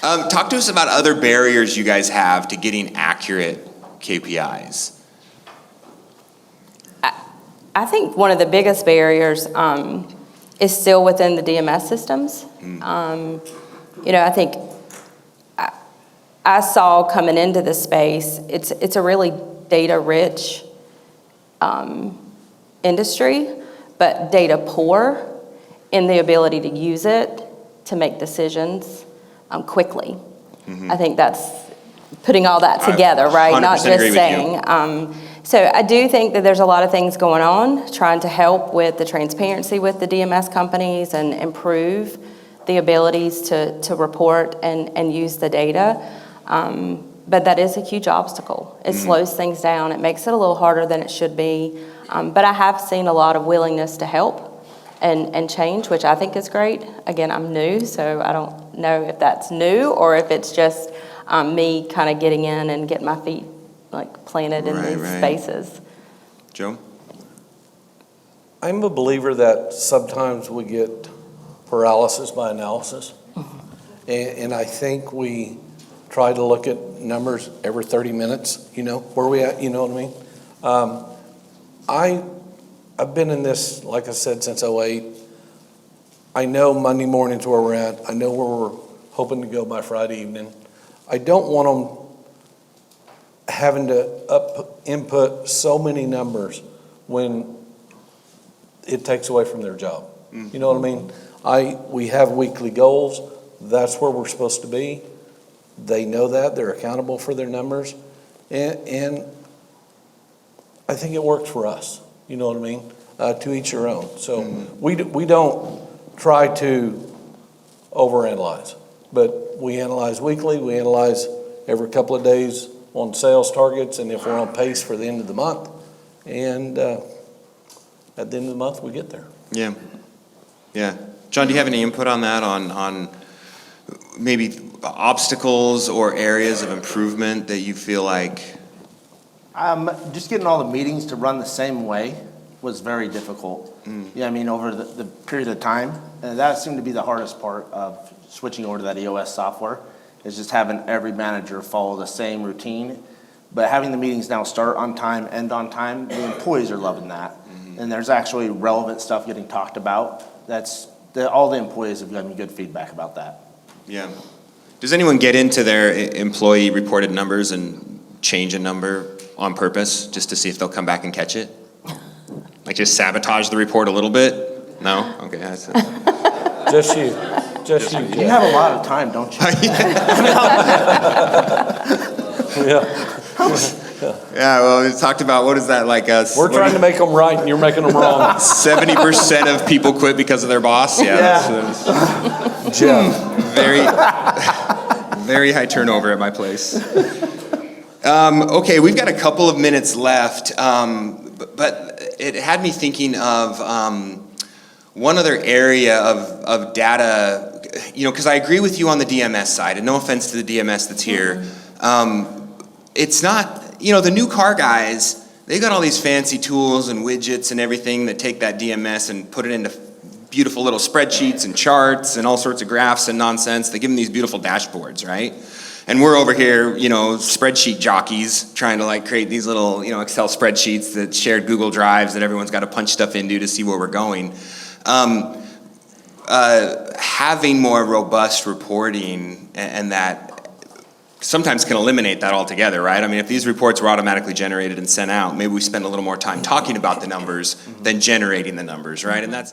Talk to us about other barriers you guys have to getting accurate KPIs. I think one of the biggest barriers is still within the DMS systems. I think I saw coming into this space, it's a really data-rich industry, but data poor in the ability to use it to make decisions quickly. I think that's putting all that together, right? Not just saying. So I do think that there's a lot of things going on, trying to help with the transparency with the DMS companies and improve the abilities to report and use the data. But that is a huge obstacle. It slows things down. It makes it a little harder than it should be. But I have seen a lot of willingness to help and change, which I think is great. Again, I'm new, so I don't know if that's new or if it's just me kind of getting in and getting my feet planted in these spaces. Joe? I'm a believer that sometimes we get paralysis by analysis. And I think we try to look at numbers every 30 minutes, where we at, you know what I mean? I've been in this, like I said, since '08. I know Monday morning's where we're at. I know where we're hoping to go by Friday evening. I don't want them having to input so many numbers when it takes away from their job. You know what I mean? We have weekly goals. That's where we're supposed to be. They know that. They're accountable for their numbers. And I think it works for us. You know what I mean? To each their own. So we don't try to overanalyze, but we analyze weekly. We analyze every couple of days on sales targets and if we're on pace for the end of the month. And at the end of the month, we get there. Yeah. Yeah. John, do you have any input on that, on maybe obstacles or areas of improvement that you feel like? Just getting all the meetings to run the same way was very difficult. Yeah, I mean, over the period of time, and that seemed to be the hardest part of switching over to that EOS software, is just having every manager follow the same routine. But having the meetings now start on time, end on time, the employees are loving that. And there's actually relevant stuff getting talked about. All the employees have given me good feedback about that. Yeah. Does anyone get into their employee reported numbers and change a number on purpose just to see if they'll come back and catch it? Like just sabotage the report a little bit? No? Okay. Just you. Just you. You have a lot of time, don't you? Yeah, well, we talked about, what is that, like us? We're trying to make them right and you're making them wrong. 70% of people quit because of their boss? Yeah. Jeff. Very high turnover at my place. Okay, we've got a couple of minutes left, but it had me thinking of one other area of data, because I agree with you on the DMS side, and no offense to the DMS that's here. It's not, the new car guys, they got all these fancy tools and widgets and everything that take that DMS and put it into beautiful little spreadsheets and charts and all sorts of graphs and nonsense. They give them these beautiful dashboards, right? And we're over here, spreadsheet jockeys trying to create these little, Excel spreadsheets that shared Google Drives that everyone's got to punch stuff into to see where we're going. Having more robust reporting and that sometimes can eliminate that altogether, right? I mean, if these reports were automatically generated and sent out, maybe we spend a little more time talking about the numbers than generating the numbers, right? And that's